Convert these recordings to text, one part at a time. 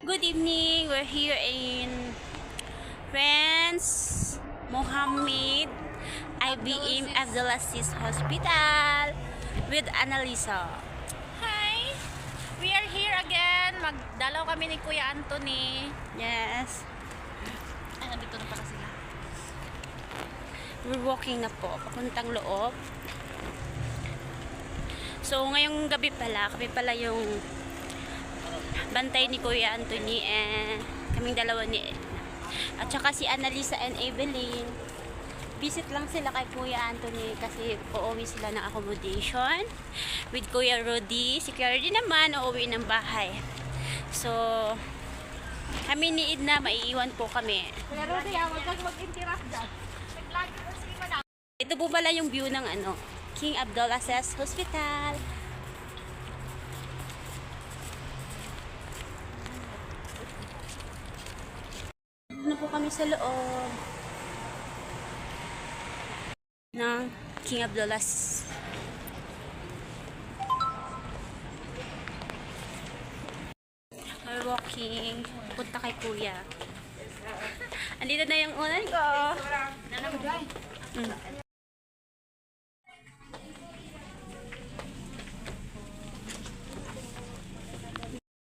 Good evening. We're here in Prince Mohammed IBM Abdulaziz Hospital with Annalisa. Hi! We are here again. Magdalaw kami ni Kuya Anthony. Yes. Ay, nandito na pala sila. We're walking na po, papuntang loob. So, ngayong gabi pala, kami pala yung bantay ni Kuya Anthony and kaming dalawa ni at saka si Annalisa and Evelyn. Visit lang sila kay Kuya Anthony kasi uuwi sila ng accommodation with Kuya Rudy. Si Kuya Rudy naman uuwi ng bahay. So, kami ni Edna, maiiwan po kami. Kuya Rudy, huwag kang mag-interrupt dyan. Ito po pala yung view ng King Abdulaziz Hospital. Ano po kami sa loob ng King Abdulaziz. We're walking. Punta kay Kuya. Andito na yung unan ko.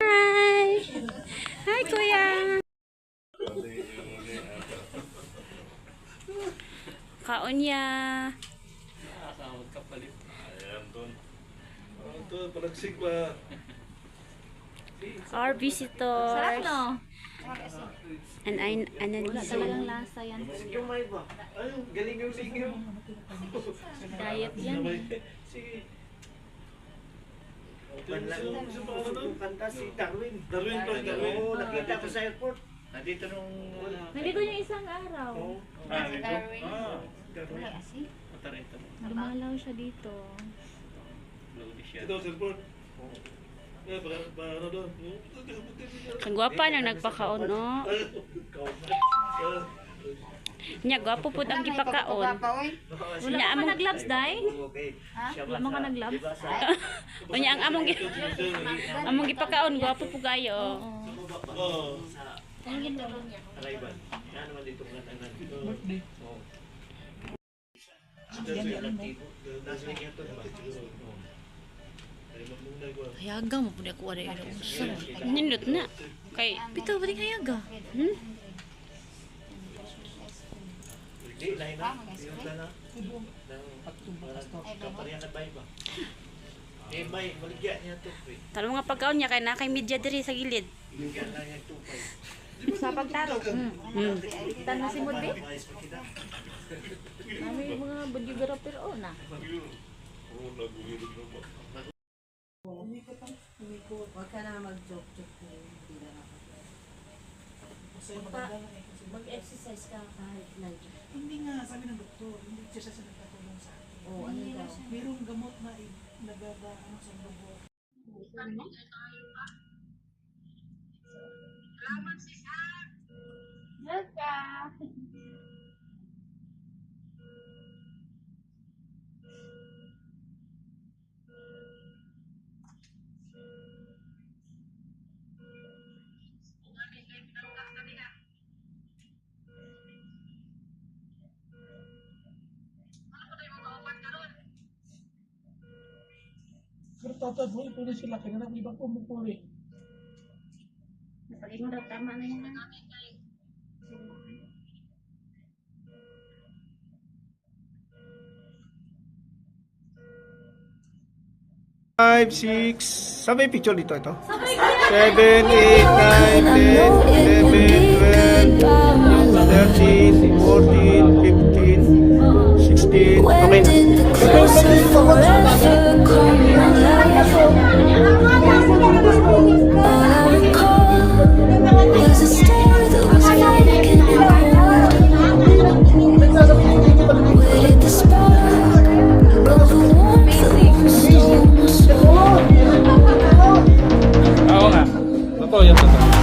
Hi! Hi, Kuya! Kaon niya. Ayan, Ton. Ton, palagsig pa. Our visitors. Sarap, no? And Annalisa. Talagang lasa yan. Yung may ba? Ay, galing yung sigaw. Diet yan. Sige. Kanta si Darwin. Darwin pa, Darwin. Oo, nakita ko sa airport. Nandito nung... Nandito yung isang araw. Darwin. Darwin. Matarita. Lumalaw siya dito. Ito, airport. Eh, ano doon? Ang gwapa nang nagpakaon, no? Nya, gwapo po ang gipakaon. Wala ka nag-gloves, Day? Okay. Wala mo ka nag-gloves? O nya, ang among gipakaon, gwapo po gayo. Oo. Arrival. Yan naman dito nga tanan. Birthday. Oo. Nasa niya to ba? Hayaga mo po niya kuha rin. Nindot na. Kay, Pito, ba rin hayaga? Hindi, lain na. Yung na. Kaparihan na bay ba? Eh, bay, maligyan niya to. talo nga pagkaon niya, kay na kay media diri sa gilid. Maligyan na niya to. Sa pagtaro. Tanong si Mudi? Kami yung mga videographer o na. Oo, nag-uwirog na ba? Huwag ka na mag-joke-joke na yun. Mag-exercise ka kahit light. Hindi nga, sabi ng doktor, hindi siya sa nagkatulong sa akin. Oo, ano daw? Mayroong gamot na nagagaano sa dugo. Pero tatad mo, ito rin sila, kaya nang ibang pumupuli. Napagay mo daw, tama na yan. Five, six, sabay picture dito ito. 7, 8, 9, 10, 11, 12, 13, 14, 15, 16, okay na. Oo nga. Totoo yan, totoo.